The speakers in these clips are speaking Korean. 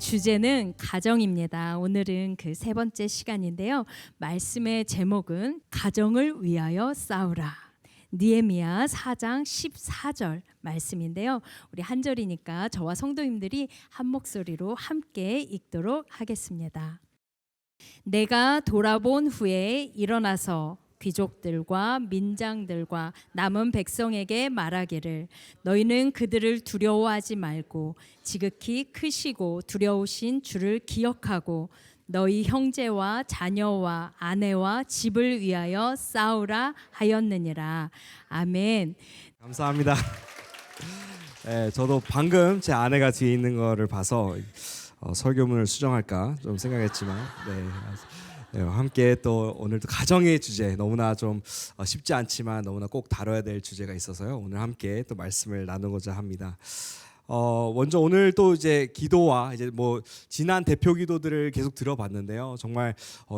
주제는 가정입니다. 오늘은 그 세 번째 시간인데요. 말씀의 제목은 가정을 위하여 싸우라. 느헤미야 4장 14절 말씀인데요. 우리 한 절이니까 저와 성도님들이 한 목소리로 함께 읽도록 하겠습니다. 내가 돌아본 후에 일어나서 귀족들과 민장들과 남은 백성에게 말하기를 너희는 그들을 두려워하지 말고 지극히 크시고 두려우신 주를 기억하고 너희 형제와 자녀와 아내와 집을 위하여 싸우라 하였느니라. 아멘. 감사합니다. 네, 저도 방금 제 아내가 뒤에 있는 거를 봐서 설교문을 수정할까 좀 생각했지만 함께 또 오늘도 가정의 주제 너무나 좀 쉽지 않지만 너무나 꼭 다뤄야 될 주제가 있어서요. 오늘 함께 또 말씀을 나누고자 합니다. 먼저 오늘 또 이제 기도와 이제 뭐 지난 대표 기도들을 계속 들어봤는데요. 정말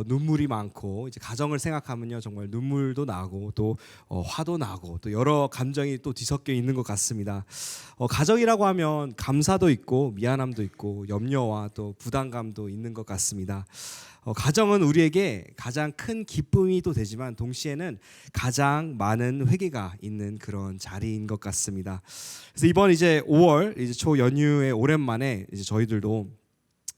눈물이 많고 이제 가정을 생각하면요 정말 눈물도 나고 또 화도 나고 또 여러 감정이 또 뒤섞여 있는 것 같습니다. 가정이라고 하면 감사도 있고 미안함도 있고 염려와 또 부담감도 있는 것 같습니다. 가정은 우리에게 가장 큰 기쁨이 또 되지만 동시에는 가장 많은 회개가 있는 그런 자리인 것 같습니다. 그래서 이번 이제 5월 이제 초 연휴에 오랜만에 이제 저희들도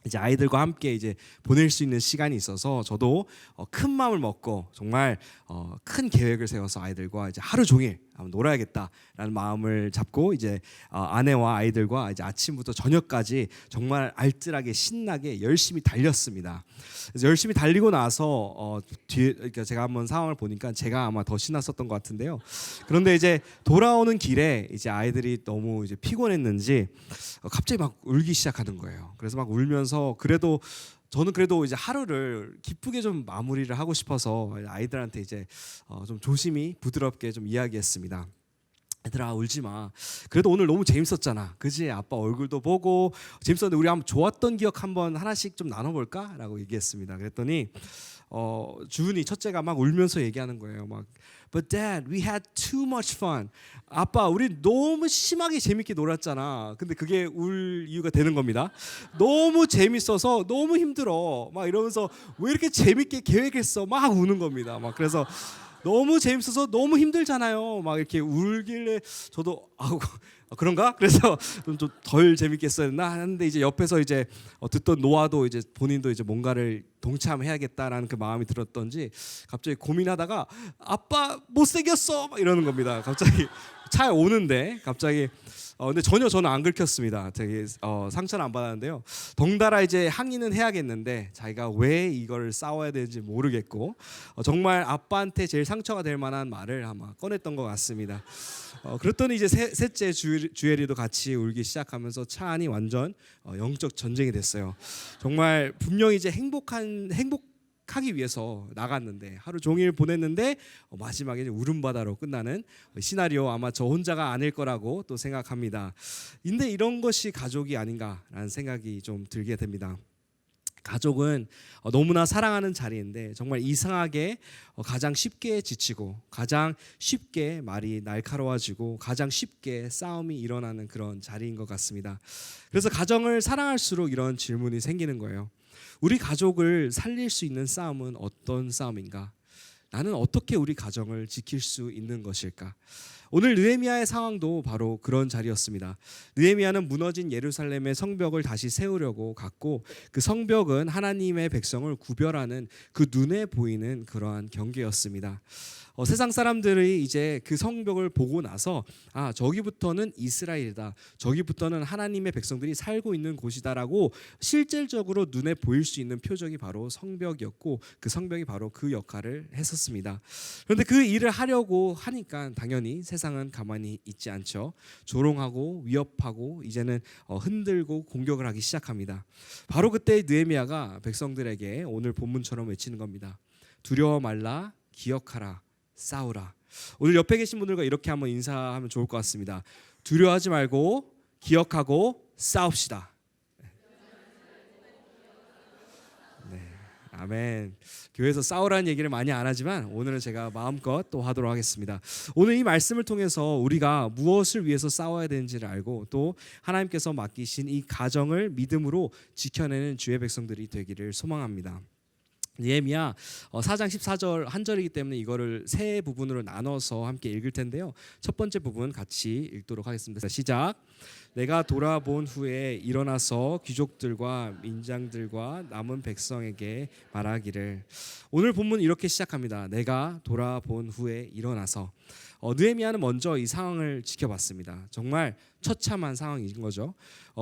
이제 아이들과 함께 이제 보낼 수 있는 시간이 있어서 저도 큰 마음을 먹고 정말 큰 계획을 세워서 아이들과 이제 하루 종일 한번 놀아야겠다라는 마음을 잡고 이제 아내와 아이들과 이제 아침부터 저녁까지 정말 알뜰하게 신나게 열심히 달렸습니다. 그래서 열심히 달리고 나서 뒤에 그러니까 제가 한번 상황을 보니까 제가 아마 더 신났었던 것 같은데요. 그런데 이제 돌아오는 길에 이제 아이들이 너무 이제 피곤했는지 갑자기 막 울기 시작하는 거예요. 그래서 막 울면서 저는 그래도 이제 하루를 기쁘게 좀 마무리를 하고 싶어서 아이들한테 이제 좀 조심히 부드럽게 좀 이야기했습니다. 얘들아 울지 마. 그래도 오늘 너무 재밌었잖아. 그지? 아빠 얼굴도 보고 재밌었는데 우리 한번 좋았던 기억 한번 하나씩 좀 나눠볼까? 라고 얘기했습니다. 그랬더니 주은이 첫째가 막 울면서 얘기하는 거예요. 막 But Dad, we had too much fun. 아빠, 우리 너무 심하게 재밌게 놀았잖아. 근데 그게 울 이유가 되는 겁니다. 너무 재밌어서 너무 힘들어. 막 이러면서 왜 이렇게 재밌게 계획했어? 막 우는 겁니다. 막 그래서 너무 재밌어서 너무 힘들잖아요. 막 이렇게 울길래 저도 그런가? 그래서 좀 덜 재밌게 했었나 하는데 이제 옆에서 이제 듣던 노아도 이제 본인도 이제 뭔가를 동참해야겠다라는 그 마음이 들었던지 갑자기 고민하다가 아빠 못생겼어 막 이러는 겁니다. 갑자기 차에 오는데 갑자기 근데 전혀 저는 안 긁혔습니다. 되게 상처는 안 받았는데요. 덩달아 이제 항의는 해야겠는데 자기가 왜 이걸 싸워야 되는지 모르겠고 정말 아빠한테 제일 상처가 될 만한 말을 아마 꺼냈던 것 같습니다. 그랬더니 이제 셋째 주엘이도 같이 울기 시작하면서 차 안이 완전 영적 전쟁이 됐어요. 정말 분명히 이제 행복하기 위해서 나갔는데 하루 종일 보냈는데 마지막에 울음바다로 끝나는 시나리오 아마 저 혼자가 아닐 거라고 또 생각합니다. 근데 이런 것이 가족이 아닌가라는 생각이 좀 들게 됩니다. 가족은 너무나 사랑하는 자리인데 정말 이상하게 가장 쉽게 지치고 가장 쉽게 말이 날카로워지고 가장 쉽게 싸움이 일어나는 그런 자리인 것 같습니다. 그래서 가정을 사랑할수록 이런 질문이 생기는 거예요. 우리 가족을 살릴 수 있는 싸움은 어떤 싸움인가? 나는 어떻게 우리 가정을 지킬 수 있는 것일까? 오늘 느헤미야의 상황도 바로 그런 자리였습니다. 느헤미야는 무너진 예루살렘의 성벽을 다시 세우려고 갔고 그 성벽은 하나님의 백성을 구별하는 그 눈에 보이는 그러한 경계였습니다. 세상 사람들이 이제 그 성벽을 보고 나서 저기부터는 이스라엘이다. 저기부터는 하나님의 백성들이 살고 있는 곳이다라고 실질적으로 눈에 보일 수 있는 표적이 바로 성벽이었고 그 성벽이 바로 그 역할을 했었습니다. 그런데 그 일을 하려고 하니까 당연히 세상은 가만히 있지 않죠. 조롱하고 위협하고 이제는 흔들고 공격을 하기 시작합니다. 바로 그때 느헤미야가 백성들에게 오늘 본문처럼 외치는 겁니다. 두려워 말라, 기억하라, 싸우라. 오늘 옆에 계신 분들과 이렇게 한번 인사하면 좋을 것 같습니다. 두려워하지 말고 기억하고 싸웁시다. 네, 아멘. 교회에서 싸우라는 얘기를 많이 안 하지만 오늘은 제가 마음껏 또 하도록 하겠습니다. 오늘 이 말씀을 통해서 우리가 무엇을 위해서 싸워야 되는지를 알고 또 하나님께서 맡기신 이 가정을 믿음으로 지켜내는 주의 백성들이 되기를 소망합니다. 느헤미야 4장 14절 한 절이기 때문에 이거를 세 부분으로 나눠서 함께 읽을 텐데요. 첫 번째 부분 같이 읽도록 하겠습니다. 시작. 내가 돌아본 후에 일어나서 귀족들과 민장들과 남은 백성에게 말하기를. 오늘 본문 이렇게 시작합니다. 내가 돌아본 후에 일어나서. 느헤미야는 먼저 이 상황을 지켜봤습니다. 정말 처참한 상황인 거죠.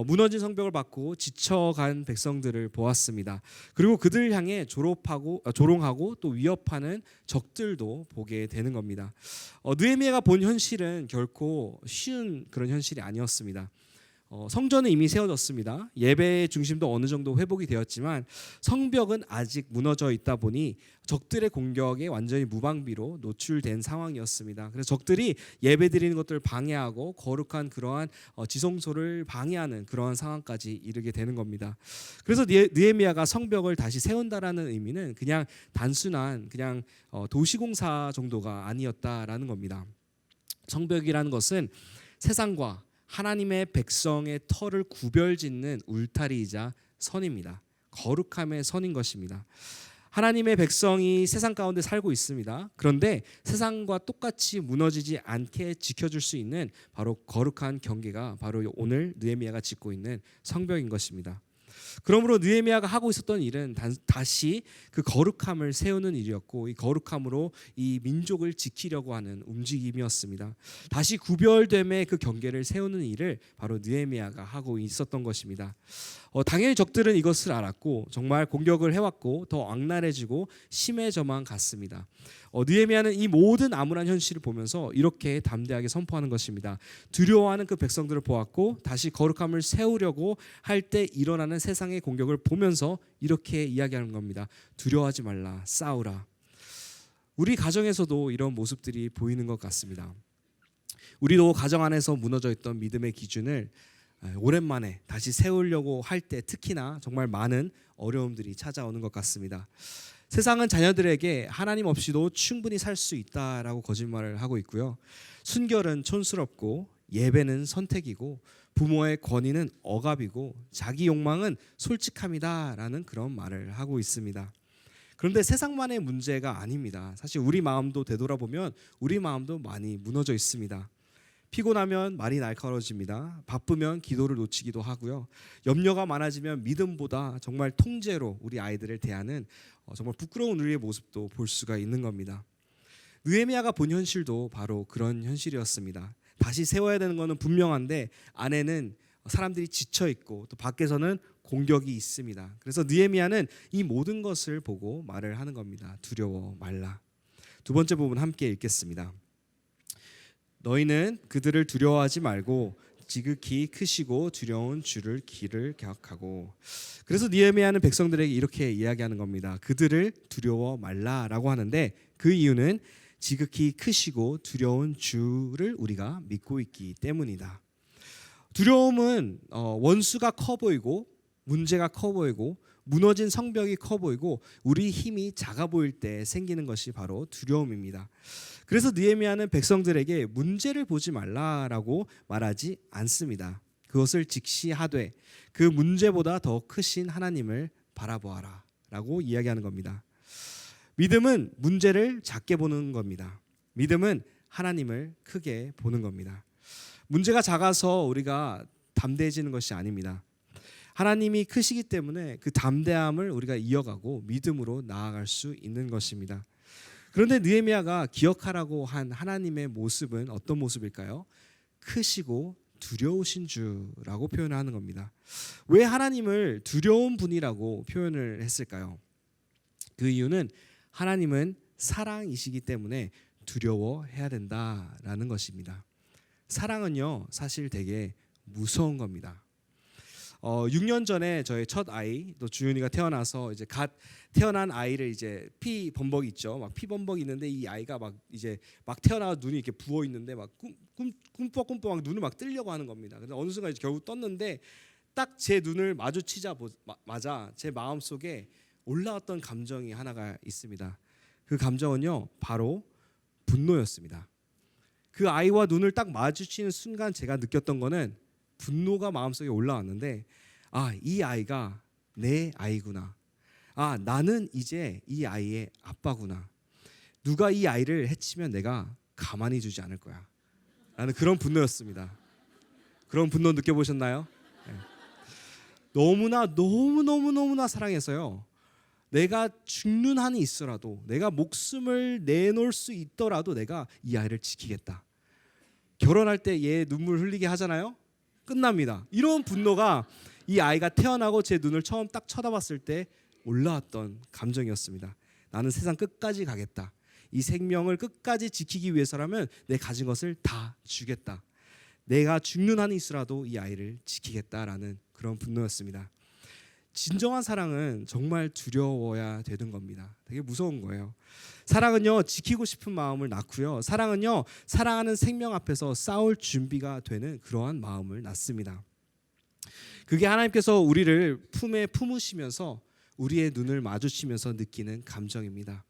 무너진 성벽을 받고 지쳐간 백성들을 보았습니다. 그리고 그들을 향해 조롱하고 또 위협하는 적들도 보게 되는 겁니다. 느헤미야가 본 현실은 결코 쉬운 그런 현실이 아니었습니다. 성전은 이미 세워졌습니다. 예배의 중심도 어느 정도 회복이 되었지만 성벽은 아직 무너져 있다 보니 적들의 공격에 완전히 무방비로 노출된 상황이었습니다. 그래서 적들이 예배드리는 것들을 방해하고 거룩한 그러한 지성소를 방해하는 그러한 상황까지 이르게 되는 겁니다. 그래서 느헤미야가 성벽을 다시 세운다라는 의미는 그냥 단순한 그냥 도시공사 정도가 아니었다라는 겁니다. 성벽이라는 것은 세상과 하나님의 백성의 터를 구별짓는 울타리이자 선입니다. 거룩함의 선인 것입니다. 하나님의 백성이 세상 가운데 살고 있습니다. 그런데 세상과 똑같이 무너지지 않게 지켜줄 수 있는 바로 거룩한 경계가 바로 오늘 느헤미야가 짓고 있는 성벽인 것입니다. 그러므로 느헤미야가 하고 있었던 일은 다시 그 거룩함을 세우는 일이었고 이 거룩함으로 이 민족을 지키려고 하는 움직임이었습니다. 다시 구별됨의 그 경계를 세우는 일을 바로 느헤미야가 하고 있었던 것입니다. 당연히 적들은 이것을 알았고 정말 공격을 해왔고 더 악랄해지고 심해져만 갔습니다. 느헤미야는 이 모든 암울한 현실을 보면서 이렇게 담대하게 선포하는 것입니다. 두려워하는 그 백성들을 보았고 다시 거룩함을 세우려고 할 때 일어나는 세상의 공격을 보면서 이렇게 이야기하는 겁니다. 두려워하지 말라, 싸우라. 우리 가정에서도 이런 모습들이 보이는 것 같습니다. 우리도 가정 안에서 무너져 있던 믿음의 기준을 오랜만에 다시 세우려고 할 때 특히나 정말 많은 어려움들이 찾아오는 것 같습니다. 세상은 자녀들에게 하나님 없이도 충분히 살 수 있다라고 거짓말을 하고 있고요. 순결은 촌스럽고 예배는 선택이고 부모의 권위는 억압이고 자기 욕망은 솔직함이다라는 그런 말을 하고 있습니다. 그런데 세상만의 문제가 아닙니다. 사실 우리 마음도 되돌아보면 우리 마음도 많이 무너져 있습니다. 피곤하면 말이 날카로워집니다. 바쁘면 기도를 놓치기도 하고요. 염려가 많아지면 믿음보다 정말 통제로 우리 아이들을 대하는 정말 부끄러운 우리의 모습도 볼 수가 있는 겁니다. 느헤미야가 본 현실도 바로 그런 현실이었습니다. 다시 세워야 되는 것은 분명한데 안에는 사람들이 지쳐 있고 또 밖에서는 공격이 있습니다. 그래서 느헤미야는 이 모든 것을 보고 말을 하는 겁니다. 두려워 말라. 두 번째 부분 함께 읽겠습니다. 너희는 그들을 두려워하지 말고 지극히 크시고 두려운 주를 길을 기억하고. 그래서 느헤미야는 백성들에게 이렇게 이야기하는 겁니다. 그들을 두려워 말라라고 하는데 그 이유는 지극히 크시고 두려운 주를 우리가 믿고 있기 때문이다. 두려움은 원수가 커 보이고 문제가 커 보이고 무너진 성벽이 커 보이고 우리 힘이 작아 보일 때 생기는 것이 바로 두려움입니다. 그래서 느헤미야는 백성들에게 문제를 보지 말라라고 말하지 않습니다. 그것을 직시하되 그 문제보다 더 크신 하나님을 바라보아라 라고 이야기하는 겁니다. 믿음은 문제를 작게 보는 겁니다. 믿음은 하나님을 크게 보는 겁니다. 문제가 작아서 우리가 담대해지는 것이 아닙니다. 하나님이 크시기 때문에 그 담대함을 우리가 이어가고 믿음으로 나아갈 수 있는 것입니다. 그런데 느헤미야가 기억하라고 한 하나님의 모습은 어떤 모습일까요? 크시고 두려우신 주라고 표현하는 겁니다. 왜 하나님을 두려운 분이라고 표현을 했을까요? 그 이유는 하나님은 사랑이시기 때문에 두려워해야 된다라는 것입니다. 사랑은요 사실 되게 무서운 겁니다. 6년 전에 저의 첫 아이 또 주윤이가 태어나서 이제 갓 태어난 아이를 이제 피 범벅 있죠. 막 피 범벅 있는데 이 아이가 막 이제 막 태어나 눈이 이렇게 부어 있는데 막 꿈뻑꿈뻑 막 눈을 막 뜨려고 하는 겁니다. 그래서 어느 순간 이제 결국 떴는데 딱 제 눈을 마주치자마자 제 마음 속에 올라왔던 감정이 하나가 있습니다. 그 감정은요, 바로 분노였습니다. 그 아이와 눈을 딱 마주치는 순간 제가 느꼈던 거는 분노가 마음속에 올라왔는데, 이 아이가 내 아이구나. 나는 이제 이 아이의 아빠구나. 누가 이 아이를 해치면 내가 가만히 두지 않을 거야. 라는 그런 분노였습니다. 그런 분노 느껴보셨나요? 네. 너무나 사랑해서요. 내가 죽는 한이 있어라도, 내가 목숨을 내놓을 수 있더라도 내가 이 아이를 지키겠다. 결혼할 때 얘 눈물 흘리게 하잖아요. 끝납니다. 이런 분노가 이 아이가 태어나고 제 눈을 처음 딱 쳐다봤을 때 올라왔던 감정이었습니다. 나는 세상 끝까지 가겠다. 이 생명을 끝까지 지키기 위해서라면 내 가진 것을 다 주겠다. 내가 죽는 한이 있어라도 이 아이를 지키겠다라는 그런 분노였습니다. 진정한 사랑은 정말 두려워야 되는 겁니다. 되게 무서운 거예요. 사랑은요, 지키고 싶은 마음을 낳고요. 사랑은요, 사랑하는 생명 앞에서 싸울 준비가 되는 그러한 마음을 낳습니다. 그게 하나님께서 우리를 품에 품으시면서 우리의 눈을 마주치면서 느끼는 감정입니다.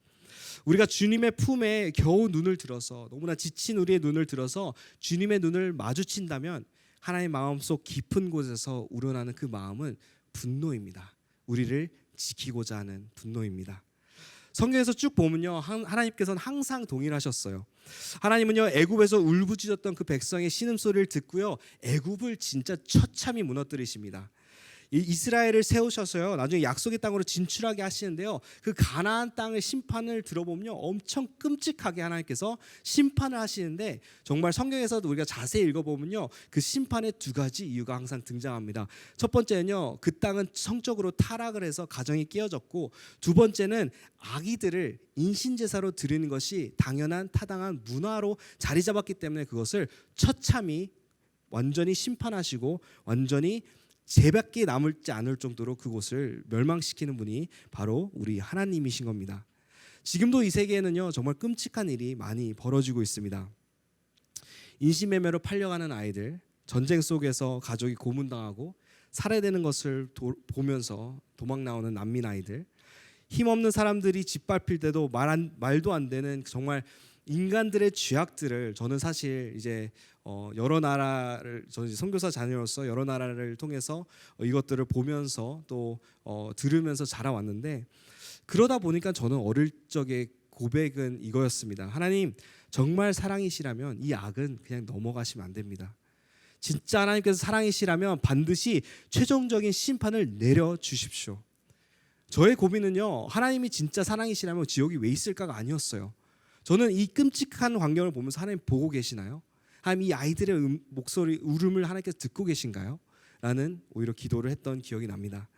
우리가 주님의 품에 겨우 눈을 들어서, 너무나 지친 우리의 눈을 들어서 주님의 눈을 마주친다면 하나님의 마음속 깊은 곳에서 우러나는 그 마음은 분노입니다. 우리를 지키고자 하는 분노입니다. 성경에서 쭉 보면요, 하나님께서는 항상 동일하셨어요. 하나님은요, 애굽에서 울부짖었던 그 백성의 신음소리를 듣고요, 애굽을 진짜 처참히 무너뜨리십니다. 이스라엘을 세우셔서요, 나중에 약속의 땅으로 진출하게 하시는데요, 그 가나안 땅의 심판을 들어보면요, 엄청 끔찍하게 하나님께서 심판을 하시는데, 정말 성경에서도 우리가 자세히 읽어보면요, 그 심판의 두 가지 이유가 항상 등장합니다. 첫 번째는요, 그 땅은 성적으로 타락을 해서 가정이 깨어졌고, 두 번째는 아기들을 인신제사로 드리는 것이 당연한 타당한 문화로 자리 잡았기 때문에 그것을 처참히 완전히 심판하시고 완전히 죄밖에 남을지 않을 정도로 그곳을 멸망시키는 분이 바로 우리 하나님이신 겁니다. 지금도 이 세계에는요, 정말 끔찍한 일이 많이 벌어지고 있습니다. 인신매매로 팔려가는 아이들, 전쟁 속에서 가족이 고문당하고 살해되는 것을 보면서 도망 나오는 난민 아이들, 힘없는 사람들이 짓밟힐 때도 말도 안 되는 정말 인간들의 죄악들을, 저는 사실 이제 여러 나라를, 저는 선교사 자녀로서 여러 나라를 통해서 이것들을 보면서 또 들으면서 자라왔는데, 그러다 보니까 저는 어릴 적에 고백은 이거였습니다. 하나님, 정말 사랑이시라면 이 악은 그냥 넘어가시면 안 됩니다. 진짜 하나님께서 사랑이시라면 반드시 최종적인 심판을 내려주십시오. 저의 고민은요, 하나님이 진짜 사랑이시라면 지옥이 왜 있을까가 아니었어요. 저는 이 끔찍한 광경을 보면서 하나님 보고 계시나요? 하나님, 이 아이들의 목소리, 울음을 하나님께서 듣고 계신가요? 라는 오히려 기도를 했던 기억이 납니다.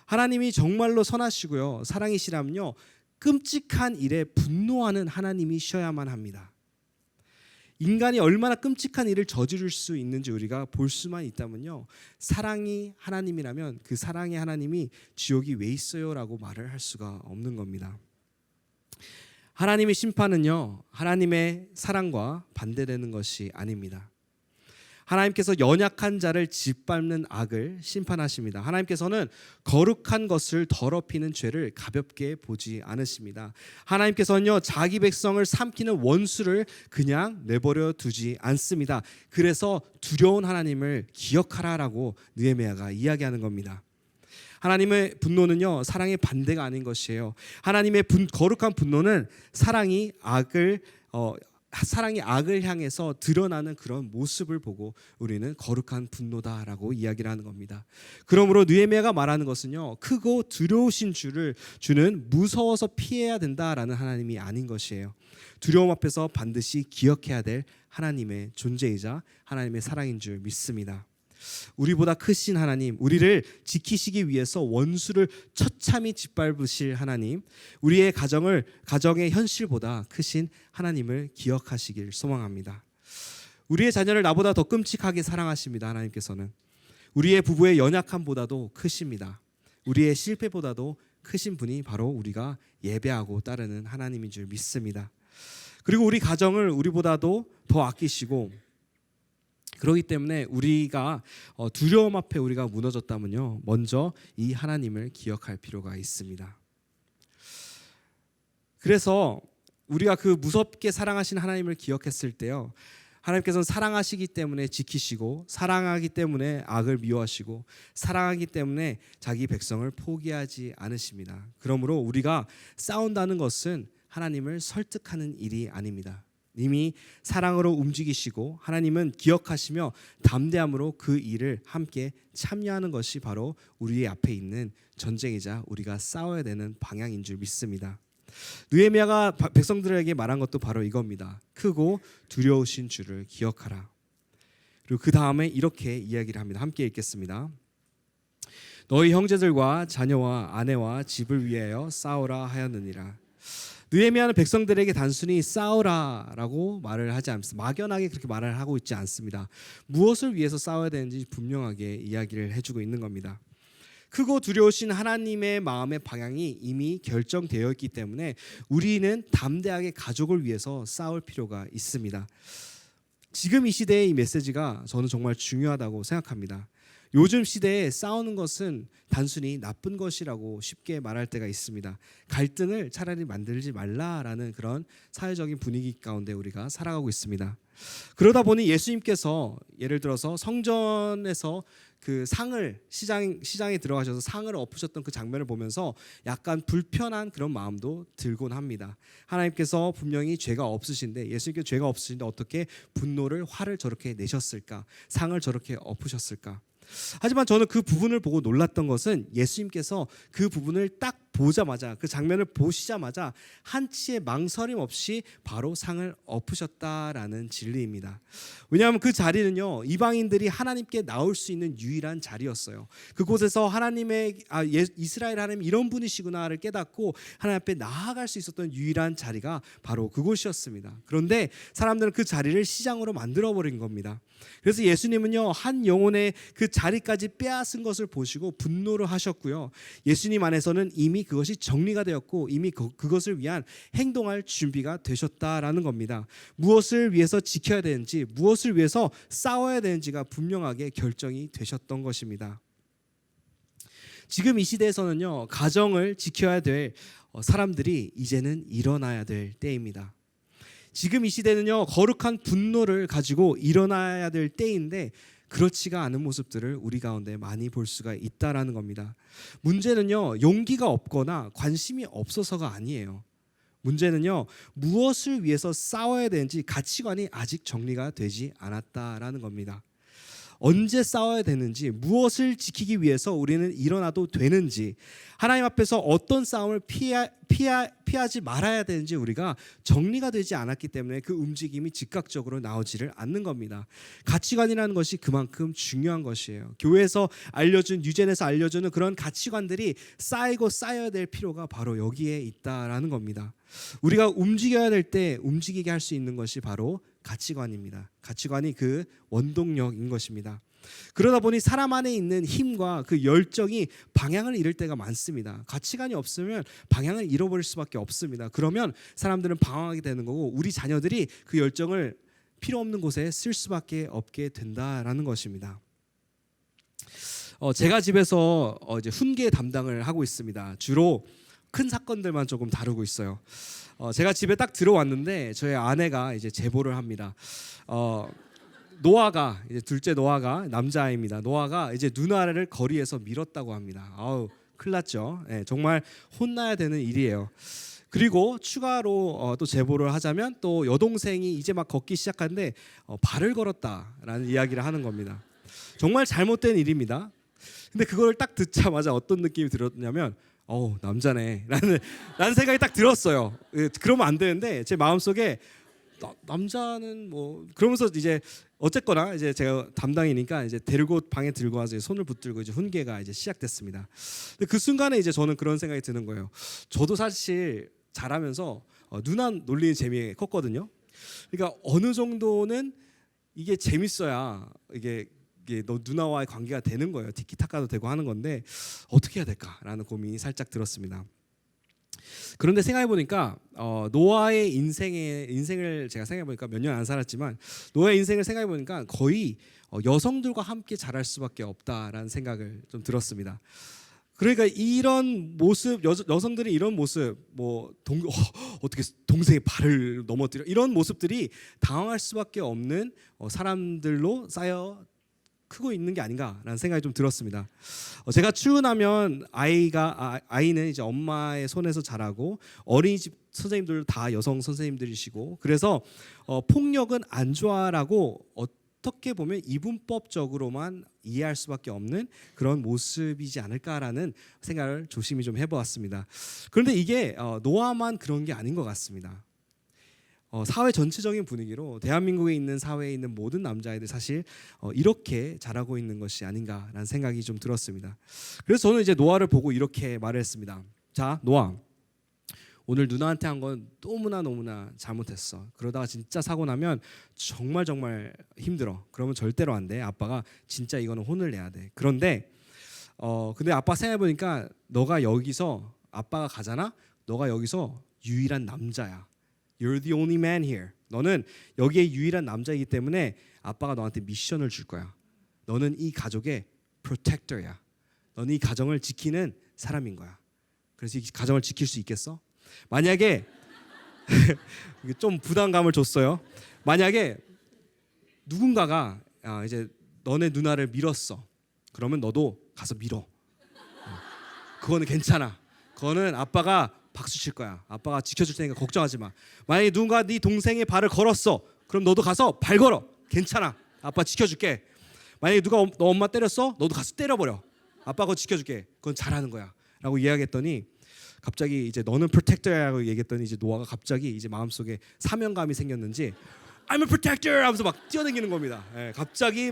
하나님이 정말로 선하시고요, 사랑이시라면요, 끔찍한 일에 분노하는 하나님이셔야만 합니다. 인간이 얼마나 끔찍한 일을 저지를 수 있는지 우리가 볼 수만 있다면요, 사랑이 하나님이라면 그 사랑의 하나님이 지옥이 왜 있어요? 라고 말을 할 수가 없는 겁니다. 하나님의 심판은요, 하나님의 사랑과 반대되는 것이 아닙니다. 하나님께서 연약한 자를 짓밟는 악을 심판하십니다. 하나님께서는 거룩한 것을 더럽히는 죄를 가볍게 보지 않으십니다. 하나님께서는요, 자기 백성을 삼키는 원수를 그냥 내버려 두지 않습니다. 그래서 두려운 하나님을 기억하라라고 느헤미야가 이야기하는 겁니다. 하나님의 분노는요, 사랑의 반대가 아닌 것이에요. 하나님의 거룩한 분노는 사랑이 악을 향해서 드러나는 그런 모습을 보고 우리는 거룩한 분노다라고 이야기를 하는 겁니다. 그러므로 느헤미야가 말하는 것은요, 크고 두려우신 주는 무서워서 피해야 된다라는 하나님이 아닌 것이에요. 두려움 앞에서 반드시 기억해야 될 하나님의 존재이자 하나님의 사랑인 줄 믿습니다. 우리보다 크신 하나님, 우리를 지키시기 위해서 원수를 처참히 짓밟으실 하나님, 우리의 가정의 현실보다 크신 하나님을 기억하시길 소망합니다. 우리의 자녀를 나보다 더 끔찍하게 사랑하십니다. 하나님께서는 우리의 부부의 연약함보다도 크십니다. 우리의 실패보다도 크신 분이 바로 우리가 예배하고 따르는 하나님인 줄 믿습니다. 그리고 우리 가정을 우리보다도 더 아끼시고, 그렇기 때문에 우리가 두려움 앞에 우리가 무너졌다면요, 먼저 이 하나님을 기억할 필요가 있습니다. 그래서 우리가 그 무섭게 사랑하시는 하나님을 기억했을 때요, 하나님께서는 사랑하시기 때문에 지키시고, 사랑하기 때문에 악을 미워하시고, 사랑하기 때문에 자기 백성을 포기하지 않으십니다. 그러므로 우리가 싸운다는 것은 하나님을 설득하는 일이 아닙니다. 이미 사랑으로 움직이시고 하나님은 기억하시며 담대함으로 그 일을 함께 참여하는 것이 바로 우리 앞에 있는 전쟁이자 우리가 싸워야 되는 방향인 줄 믿습니다. 느헤미야가 백성들에게 말한 것도 바로 이겁니다. 크고 두려우신 주를 기억하라. 그리고 그 다음에 이렇게 이야기를 합니다. 함께 읽겠습니다. 너희 형제들과 자녀와 아내와 집을 위하여 싸우라 하였느니라. 느헤미야는 백성들에게 단순히 싸우라라고 말을 하지 않습니다. 막연하게 그렇게 말을 하고 있지 않습니다. 무엇을 위해서 싸워야 되는지 분명하게 이야기를 해주고 있는 겁니다. 크고 두려우신 하나님의 마음의 방향이 이미 결정되어 있기 때문에 우리는 담대하게 가족을 위해서 싸울 필요가 있습니다. 지금 이 시대의 이 메시지가 저는 정말 중요하다고 생각합니다. 요즘 시대에 싸우는 것은 단순히 나쁜 것이라고 쉽게 말할 때가 있습니다. 갈등을 차라리 만들지 말라라는 그런 사회적인 분위기 가운데 우리가 살아가고 있습니다. 그러다 보니 예수님께서 예를 들어서 성전에서 그 상을 시장에 들어가셔서 상을 엎으셨던 그 장면을 보면서 약간 불편한 그런 마음도 들곤 합니다. 하나님께서 분명히 죄가 없으신데, 예수님께서 죄가 없으신데 어떻게 분노를, 화를 저렇게 내셨을까? 상을 저렇게 엎으셨을까? 하지만 저는 그 부분을 보고 놀랐던 것은 예수님께서 그 부분을 딱 보자마자, 그 장면을 보시자마자 한치의 망설임 없이 바로 상을 엎으셨다라는 진리입니다. 왜냐하면 그 자리는요, 이방인들이 하나님께 나올 수 있는 유일한 자리였어요. 그곳에서 하나님의 이스라엘 하나님 이런 분이시구나를 깨닫고 하나님 앞에 나아갈 수 있었던 유일한 자리가 바로 그곳이었습니다. 그런데 사람들은 그 자리를 시장으로 만들어버린 겁니다. 그래서 예수님은요, 한 영혼의 그 자리까지 빼앗은 것을 보시고 분노를 하셨고요, 예수님 안에서는 이미 그것이 정리가 되었고 이미 그것을 위한 행동할 준비가 되셨다라는 겁니다. 무엇을 위해서 지켜야 되는지, 무엇을 위해서 싸워야 되는지가 분명하게 결정이 되셨던 것입니다. 지금 이 시대에서는요, 가정을 지켜야 될 사람들이 이제는 일어나야 될 때입니다. 지금 이 시대는요, 거룩한 분노를 가지고 일어나야 될 때인데 그렇지가 않은 모습들을 우리 가운데 많이 볼 수가 있다라는 겁니다. 문제는요, 용기가 없거나 관심이 없어서가 아니에요. 문제는요, 무엇을 위해서 싸워야 되는지 가치관이 아직 정리가 되지 않았다라는 겁니다. 언제 싸워야 되는지, 무엇을 지키기 위해서 우리는 일어나도 되는지, 하나님 앞에서 어떤 싸움을 피하지 말아야 되는지 우리가 정리가 되지 않았기 때문에 그 움직임이 즉각적으로 나오지를 않는 겁니다. 가치관이라는 것이 그만큼 중요한 것이에요. 교회에서 알려준, 유전에서 알려주는 그런 가치관들이 쌓이고 쌓여야 될 필요가 바로 여기에 있다라는 겁니다. 우리가 움직여야 될 때 움직이게 할 수 있는 것이 바로 가치관입니다. 가치관이 그 원동력인 것입니다. 그러다 보니 사람 안에 있는 힘과 그 열정이 방향을 잃을 때가 많습니다. 가치관이 없으면 방향을 잃어버릴 수밖에 없습니다. 그러면 사람들은 방황하게 되는 거고 우리 자녀들이 그 열정을 필요 없는 곳에 쓸 수밖에 없게 된다라는 것입니다. 제가 집에서 이제 훈계 담당을 하고 있습니다. 주로 큰 사건들만 조금 다루고 있어요. 제가 집에 딱 들어왔는데 저희 아내가 이제 제보를 합니다. 노아가, 이제 둘째 노아가 남자아이입니다. 노아가 이제 누나를 거리에서 밀었다고 합니다. 아우, 큰일 났죠. 네, 정말 혼나야 되는 일이에요. 그리고 추가로 또 제보를 하자면 또 여동생이 이제 막 걷기 시작하는데 발을 걸었다라는 이야기를 하는 겁니다. 정말 잘못된 일입니다. 근데 그걸 딱 듣자마자 어떤 느낌이 들었냐면 남자네 라는 생각이 딱 들었어요. 그러면 안 되는데 제 마음속에 남자는 뭐 그러면서 이제 어쨌거나 이제 제가 담당이니까 이제 방에 들고 와서 손을 붙들고 이제 훈계가 이제 시작됐습니다. 근데 그 순간에 이제 저는 그런 생각이 드는 거예요. 저도 사실 자라면서 누나 놀리는 재미가 컸거든요. 그러니까 어느 정도는 이게 재밌어야 이게 너 누나와의 관계가 되는 거예요. 티키타카도 되고 하는 건데 어떻게 해야 될까라는 고민이 살짝 들었습니다. 그런데 생각해 보니까 노아의 인생을 제가 생각해 보니까 몇 년 안 살았지만 노아의 인생을 생각해 보니까 거의 여성들과 함께 자랄 수밖에 없다라는 생각을 좀 들었습니다. 그러니까 이런 모습, 여성들이 이런 모습, 어떻게 동생의 발을 넘어뜨려, 이런 모습들이 당황할 수밖에 없는 사람들로 쌓여 크고 있는 게 아닌가라는 생각이 좀 들었습니다. 제가 출근하면 아이는 이제 엄마의 손에서 자라고, 어린이집 선생님들 다 여성 선생님들이시고, 그래서 폭력은 안 좋아라고 어떻게 보면 이분법적으로만 이해할 수밖에 없는 그런 모습이지 않을까라는 생각을 조심히 좀 해보았습니다. 그런데 이게 노아만 그런 게 아닌 것 같습니다. 사회 전체적인 분위기로 대한민국에 있는 사회에 있는 모든 남자아이들 사실 이렇게 자라고 있는 것이 아닌가라는 생각이 좀 들었습니다. 그래서 저는 이제 노아를 보고 이렇게 말을 했습니다. 자, 노아, 오늘 누나한테 한 건 너무나 잘못했어. 그러다가 진짜 사고 나면 정말 힘들어. 그러면 절대로 안 돼. 아빠가 진짜 이거는 혼을 내야 돼. 그런데 근데 아빠 생각해 보니까 너가 여기서, 아빠가 가잖아. 너가 여기서 유일한 남자야. You're the only man here. 너는 여기에 유일한 남자이기 때문에 아빠가 너한테 미션을 줄 거야. 너는 이 가족의 protector야. 너는 이 가정을 지키는 사람인 거야. 그래서 이 가정을 지킬 수 있겠어? 만약에 좀 부담감을 줬어요. 만약에 누군가가 이제 너네 누나를 밀었어. 그러면 너도 가서 밀어. 그거는 괜찮아. 그거는 아빠가 박수 칠 거야. 아빠가 지켜줄 테니까 걱정하지 마. 만약에 누군가 네 동생의 발을 걸었어. 그럼 너도 가서 발 걸어. 괜찮아. 아빠 지켜줄게. 만약에 누가 너 엄마 때렸어. 너도 가서 때려버려. 아빠가 그거 지켜줄게. 그건 잘하는 거야. 라고 이야기했더니 갑자기 이제 너는 프로텍터라고 얘기했더니 이제 노아가 갑자기 이제 마음속에 사명감이 생겼는지 I'm a protector 하면서 막 뛰어다니는 겁니다. 갑자기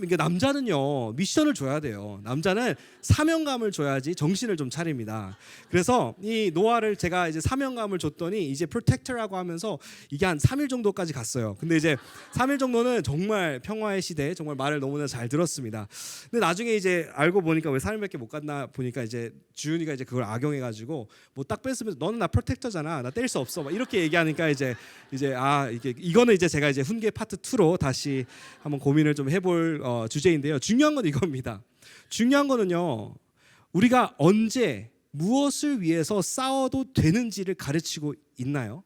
이게 남자는요 미션을 줘야 돼요. 남자는 사명감을 줘야지 정신을 좀 차립니다. 그래서 이 노아를 제가 이제 사명감을 줬더니 이제 프로텍터라고 하면서 이게 한 3일 정도까지 갔어요. 근데 이제 3일 정도는 정말 평화의 시대, 정말 말을 너무나 잘 들었습니다. 근데 나중에 이제 알고 보니까 왜 3일밖에 못 갔나 보니까 이제 주윤이가 이제 그걸 악용해가지고 뭐 딱 뺐으면서 너는 나 프로텍터잖아, 나 때릴 수 없어, 막 이렇게 얘기하니까 이제 이거는 이제 제가 이제 훈계 파트 2로 다시 한번 고민을 좀 해볼 주제인데요. 중요한 건 이겁니다. 중요한 거는요, 우리가 언제 무엇을 위해서 싸워도 되는지를 가르치고 있나요?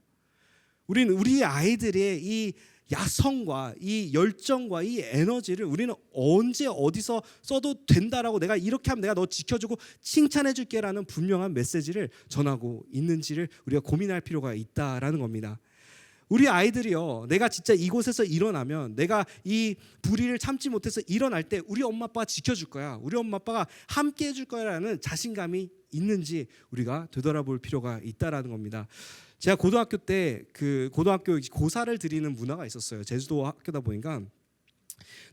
우리는 우리 아이들의 이 야성과 이 열정과 이 에너지를 우리는 언제 어디서 써도 된다라고, 내가 이렇게 하면 내가 너 지켜주고 칭찬해 줄게라는 분명한 메시지를 전하고 있는지를 우리가 고민할 필요가 있다라는 겁니다. 우리 아이들이요, 내가 진짜 이곳에서 일어나면, 내가 이 불의를 참지 못해서 일어날 때 우리 엄마 아빠가 지켜줄 거야, 우리 엄마 아빠가 함께 해줄 거야라는 자신감이 있는지 우리가 되돌아볼 필요가 있다라는 겁니다. 제가 고등학교 때 그 고등학교 고사를 드리는 문화가 있었어요. 제주도 학교다 보니까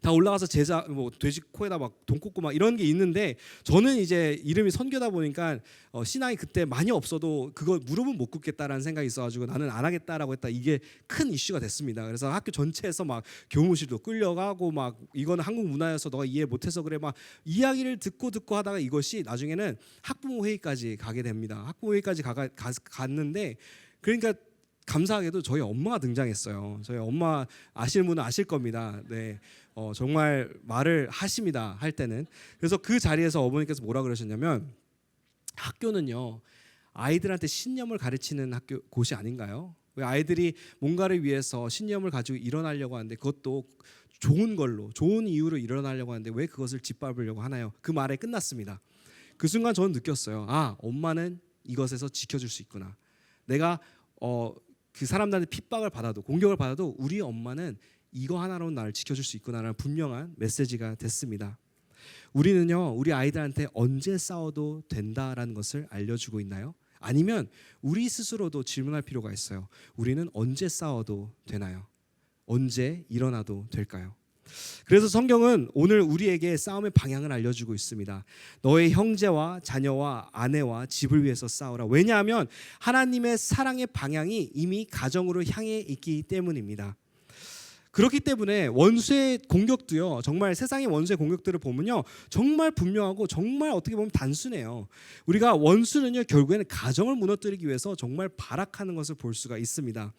다 올라가서 제자 뭐 돼지 코에다 막 돈 꽂고 막 이런 게 있는데, 저는 이제 이름이 선교다 보니까 신앙이 그때 많이 없어도 그거 무릎은 못 꿇겠다라는 생각이 있어가지고 나는 안 하겠다라고 했다. 이게 큰 이슈가 됐습니다. 그래서 학교 전체에서 막 교무실도 끌려가고, 막 이거는 한국 문화여서 너가 이해 못해서 그래, 막 이야기를 듣고 하다가 이것이 나중에는 학부모 회의까지 가게 됩니다. 학부모 회의까지 갔는데, 그러니까 감사하게도 저희 엄마가 등장했어요. 저희 엄마 아시는 분은 아실 겁니다. 네, 정말 말을 하십니다, 할 때는. 그래서 그 자리에서 어머니께서 뭐라 그러셨냐면, 학교는요 아이들한테 신념을 가르치는 곳이 아닌가요? 왜 아이들이 뭔가를 위해서 신념을 가지고 일어나려고 하는데, 그것도 좋은 걸로, 좋은 이유로 일어나려고 하는데 왜 그것을 짓밟으려고 하나요? 그 말에 끝났습니다. 그 순간 저는 느꼈어요. 아, 엄마는 이것에서 지켜줄 수 있구나. 내가 그 사람들한테 핍박을 받아도, 공격을 받아도 우리 엄마는 이거 하나로 나를 지켜줄 수 있구나라는 분명한 메시지가 됐습니다. 우리는요 우리 아이들한테 언제 싸워도 된다라는 것을 알려주고 있나요? 아니면 우리 스스로도 질문할 필요가 있어요. 우리는 언제 싸워도 되나요? 언제 일어나도 될까요? 그래서 성경은 오늘 우리에게 싸움의 방향을 알려주고 있습니다. 너의 형제와 자녀와 아내와 집을 위해서 싸우라. 왜냐하면 하나님의 사랑의 방향이 이미 가정으로 향해 있기 때문입니다. 그렇기 때문에 원수의 공격도요, 정말 세상의 원수의 공격들을 보면요 정말 분명하고 정말 어떻게 보면 단순해요. 우리가 원수는요 결국에는 가정을 무너뜨리기 위해서 정말 발악하는 것을 볼 수가 있습니다.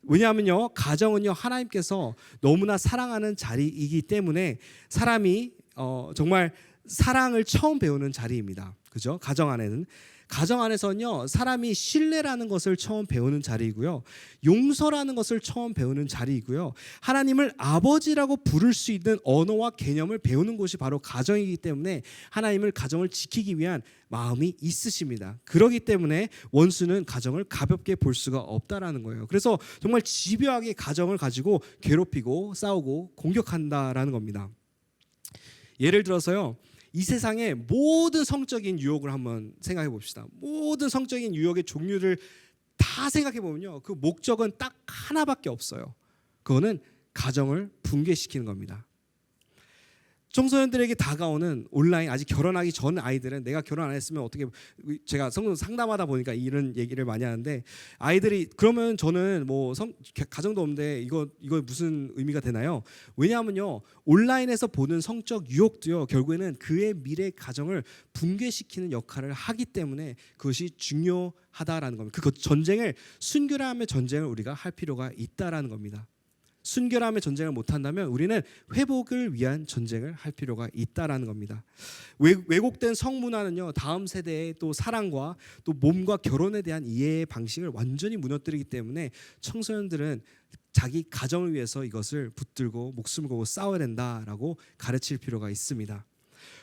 왜냐하면요 가정은요 하나님께서 너무나 사랑하는 자리이기 때문에 사람이 정말 사랑을 처음 배우는 자리입니다. 그죠? 가정 안에서는요, 사람이 신뢰라는 것을 처음 배우는 자리이고요, 용서라는 것을 처음 배우는 자리이고요, 하나님을 아버지라고 부를 수 있는 언어와 개념을 배우는 곳이 바로 가정이기 때문에 하나님을 가정을 지키기 위한 마음이 있으십니다. 그렇기 때문에 원수는 가정을 가볍게 볼 수가 없다라는 거예요. 그래서 정말 집요하게 가정을 가지고 괴롭히고 싸우고 공격한다라는 겁니다. 예를 들어서요, 이 세상의 모든 성적인 유혹을 한번 생각해 봅시다. 모든 성적인 유혹의 종류를 다 생각해 보면요, 그 목적은 딱 하나밖에 없어요. 그거는 가정을 붕괴시키는 겁니다. 청소년들에게 다가오는 온라인, 아직 결혼하기 전 아이들은, 내가 결혼 안 했으면 어떻게, 제가 상담하다 보니까 이런 얘기를 많이 하는데, 아이들이 그러면 저는 뭐 가정도 없는데 이거 무슨 의미가 되나요? 왜냐하면요, 온라인에서 보는 성적 유혹도요, 결국에는 그의 미래 가정을 붕괴시키는 역할을 하기 때문에 그것이 중요하다라는 겁니다. 그 전쟁을, 순결함의 전쟁을 우리가 할 필요가 있다라는 겁니다. 순결함의 전쟁을 못한다면 우리는 회복을 위한 전쟁을 할 필요가 있다라는 겁니다. 왜곡된 성문화는요, 다음 세대의 또 사랑과 또 몸과 결혼에 대한 이해의 방식을 완전히 무너뜨리기 때문에 청소년들은 자기 가정을 위해서 이것을 붙들고 목숨을 걸고 싸워야 된다라고 가르칠 필요가 있습니다.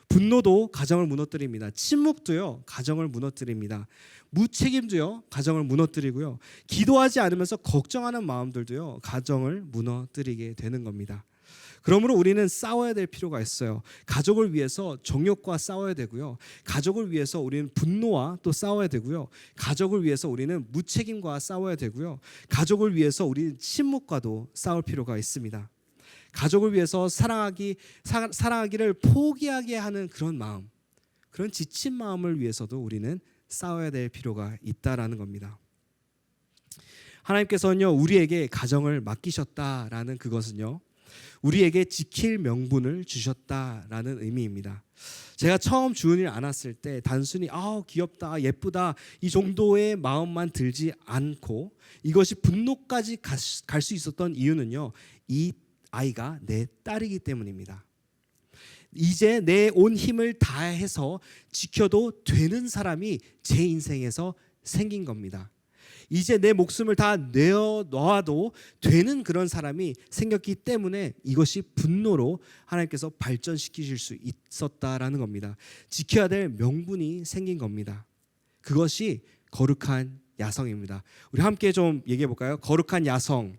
분노도 가정을 무너뜨립니다. 침묵도요, 가정을 무너뜨립니다. 무책임도요, 가정을 무너뜨리고요, 기도하지 않으면서 걱정하는 마음들도요, 가정을 무너뜨리게 되는 겁니다. 그러므로 우리는 싸워야 될 필요가 있어요. 가족을 위해서 정욕과 싸워야 되고요, 가족을 위해서 우리는 분노와 또 싸워야 되고요, 가족을 위해서 우리는 무책임과 싸워야 되고요, 가족을 위해서 우리는 침묵과도 싸울 필요가 있습니다. 가족을 위해서 사랑하기를 포기하게 하는 그런 마음, 그런 지친 마음을 위해서도 우리는 싸워야 될 필요가 있다라는 겁니다. 하나님께서는요, 우리에게 가정을 맡기셨다라는 그것은요, 우리에게 지킬 명분을 주셨다라는 의미입니다. 제가 처음 주은이를 안았을 때 단순히 귀엽다, 예쁘다 이 정도의 마음만 들지 않고 이것이 분노까지 갈 수 있었던 이유는요, 이 아이가 내 딸이기 때문입니다. 이제 내 온 힘을 다해서 지켜도 되는 사람이 제 인생에서 생긴 겁니다. 이제 내 목숨을 다 내어놓아도 되는 그런 사람이 생겼기 때문에 이것이 분노로 하나님께서 발전시키실 수 있었다라는 겁니다. 지켜야 될 명분이 생긴 겁니다. 그것이 거룩한 야성입니다. 우리 함께 좀 얘기해 볼까요? 거룩한 야성.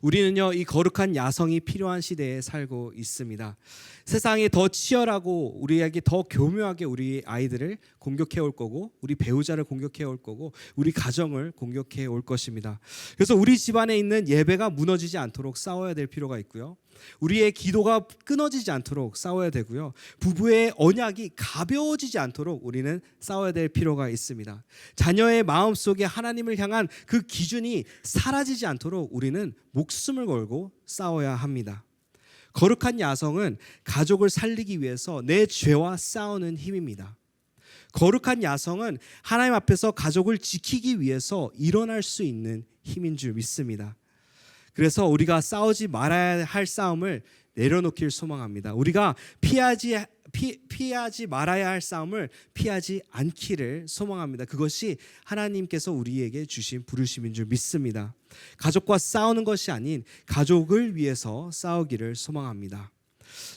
우리는요, 이 거룩한 야성이 필요한 시대에 살고 있습니다. 세상이 더 치열하고 우리에게 더 교묘하게 우리 아이들을 공격해 올 거고, 우리 배우자를 공격해 올 거고, 우리 가정을 공격해 올 것입니다. 그래서 우리 집안에 있는 예배가 무너지지 않도록 싸워야 될 필요가 있고요, 우리의 기도가 끊어지지 않도록 싸워야 되고요, 부부의 언약이 가벼워지지 않도록 우리는 싸워야 될 필요가 있습니다. 자녀의 마음속에 하나님을 향한 그 기준이 사라지지 않도록 우리는 목숨을 걸고 싸워야 합니다. 거룩한 야성은 가족을 살리기 위해서 내 죄와 싸우는 힘입니다. 거룩한 야성은 하나님 앞에서 가족을 지키기 위해서 일어날 수 있는 힘인 줄 믿습니다. 그래서 우리가 싸우지 말아야 할 싸움을 내려놓길 소망합니다. 우리가 피하지 말아야 할 싸움을 피하지 않기를 소망합니다. 그것이 하나님께서 우리에게 주신 부르심인 줄 믿습니다. 가족과 싸우는 것이 아닌 가족을 위해서 싸우기를 소망합니다.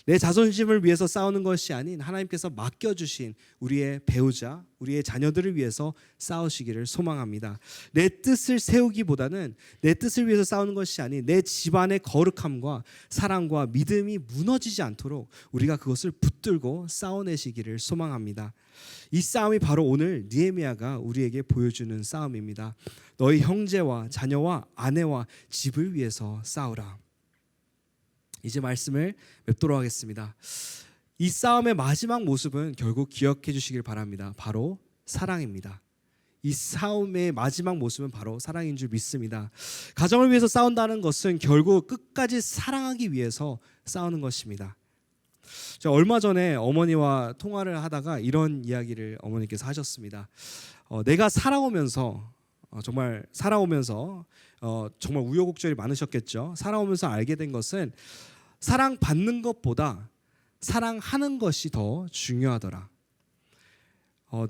내 자존심을 위해서 싸우는 것이 아닌 하나님께서 맡겨주신 우리의 배우자, 우리의 자녀들을 위해서 싸우시기를 소망합니다. 내 뜻을 세우기보다는 내 뜻을 위해서 싸우는 것이 아닌 내 집안의 거룩함과 사랑과 믿음이 무너지지 않도록 우리가 그것을 붙들고 싸워내시기를 소망합니다. 이 싸움이 바로 오늘 느헤미야가 우리에게 보여주는 싸움입니다. 너희 형제와 자녀와 아내와 집을 위해서 싸우라. 이제 말씀을 맺도록 하겠습니다. 이 싸움의 마지막 모습은 결국 기억해 주시길 바랍니다. 바로 사랑입니다. 이 싸움의 마지막 모습은 바로 사랑인 줄 믿습니다. 가정을 위해서 싸운다는 것은 결국 끝까지 사랑하기 위해서 싸우는 것입니다. 제가 얼마 전에 어머니와 통화를 하다가 이런 이야기를 어머니께서 하셨습니다. 내가 살아오면서 정말 우여곡절이 많으셨겠죠. 살아오면서 알게 된 것은 사랑받는 것보다 사랑하는 것이 더 중요하더라.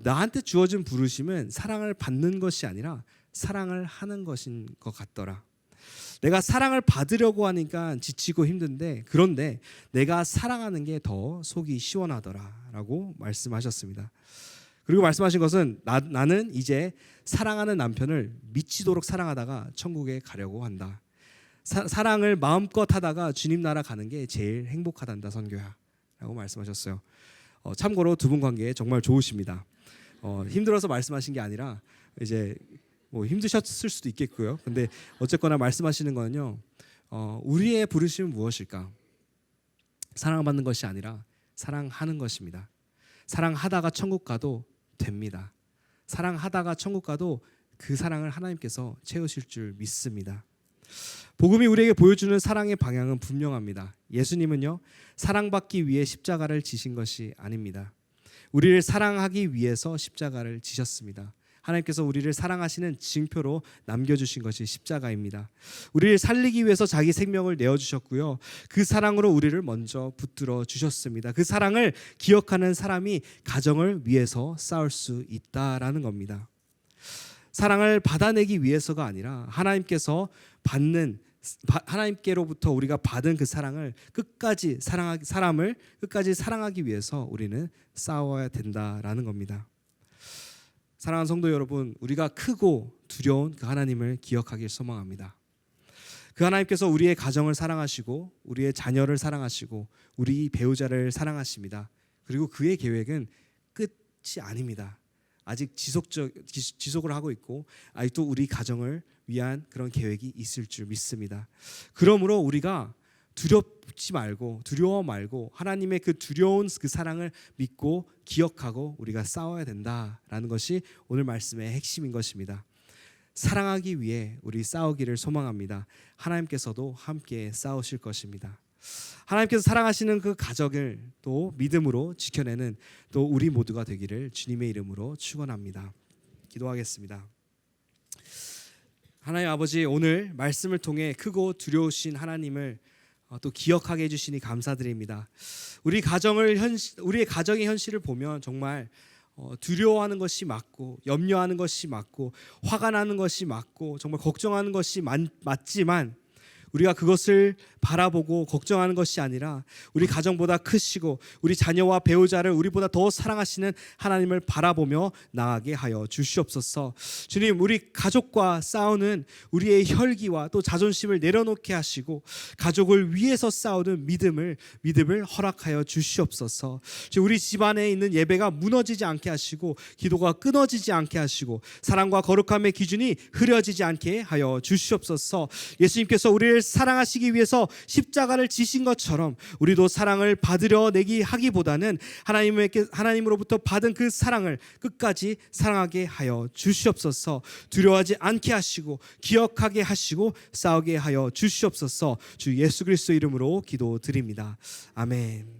나한테 주어진 부르심은 사랑을 받는 것이 아니라 사랑을 하는 것인 것 같더라. 내가 사랑을 받으려고 하니까 지치고 힘든데, 그런데 내가 사랑하는 게 더 속이 시원하더라라고 말씀하셨습니다. 그리고 말씀하신 것은 나는 이제 사랑하는 남편을 미치도록 사랑하다가 천국에 가려고 한다. 사랑을 마음껏 하다가 주님 나라 가는 게 제일 행복하단다 선교야 라고 말씀하셨어요. 참고로 두 분 관계 정말 좋으십니다. 힘들어서 말씀하신 게 아니라 이제 뭐 힘드셨을 수도 있겠고요. 근데 어쨌거나 말씀하시는 거는요, 우리의 부르심은 무엇일까? 사랑받는 것이 아니라 사랑하는 것입니다. 사랑하다가 천국 가도 됩니다. 사랑하다가 천국 가도 그 사랑을 하나님께서 채우실 줄 믿습니다. 복음이 우리에게 보여주는 사랑의 방향은 분명합니다. 예수님은요, 사랑받기 위해 십자가를 지신 것이 아닙니다. 우리를 사랑하기 위해서 십자가를 지셨습니다. 하나님께서 우리를 사랑하시는 징표로 남겨주신 것이 십자가입니다. 우리를 살리기 위해서 자기 생명을 내어주셨고요, 그 사랑으로 우리를 먼저 붙들어 주셨습니다. 그 사랑을 기억하는 사람이 가정을 위해서 싸울 수 있다라는 겁니다. 사랑을 받아내기 위해서가 아니라 하나님께로부터 우리가 받은 그 사랑을 사람을 끝까지 사랑하기 위해서 우리는 싸워야 된다라는 겁니다. 사랑하는 성도 여러분, 우리가 크고 두려운 그 하나님을 기억하길 소망합니다. 그 하나님께서 우리의 가정을 사랑하시고 우리의 자녀를 사랑하시고 우리 배우자를 사랑하십니다. 그리고 그의 계획은 끝이 아닙니다. 아직 지속을 하고 있고 아직도 우리 가정을 위한 그런 계획이 있을 줄 믿습니다. 그러므로 우리가 두려워 말고 하나님의 그 두려운 그 사랑을 믿고 기억하고 우리가 싸워야 된다라는 것이 오늘 말씀의 핵심인 것입니다. 사랑하기 위해 우리 싸우기를 소망합니다. 하나님께서도 함께 싸우실 것입니다. 하나님께서 사랑하시는 그 가정을 또 믿음으로 지켜내는 또 우리 모두가 되기를 주님의 이름으로 축원합니다. 기도하겠습니다. 하나님 아버지, 오늘 말씀을 통해 크고 두려우신 하나님을 또 기억하게 해주시니 감사드립니다. 우리의 가정의 현실을 보면 정말 두려워하는 것이 맞고 염려하는 것이 맞고 화가 나는 것이 맞고 정말 걱정하는 것이 맞지만 우리가 그것을 바라보고 걱정하는 것이 아니라 우리 가정보다 크시고 우리 자녀와 배우자를 우리보다 더 사랑하시는 하나님을 바라보며 나아가게 하여 주시옵소서. 주님, 우리 가족과 싸우는 우리의 혈기와 또 자존심을 내려놓게 하시고 가족을 위해서 싸우는 믿음을 허락하여 주시옵소서. 우리 집안에 있는 예배가 무너지지 않게 하시고 기도가 끊어지지 않게 하시고 사랑과 거룩함의 기준이 흐려지지 않게 하여 주시옵소서. 예수님께서 우리를 사랑하시기 위해서 십자가를 지신 것처럼 우리도 사랑을 받으려 내기 하기보다는 하나님으로부터 받은 그 사랑을 끝까지 사랑하게 하여 주시옵소서. 두려워하지 않게 하시고 기억하게 하시고 싸우게 하여 주시옵소서. 주 예수 그리스도 이름으로 기도드립니다. 아멘.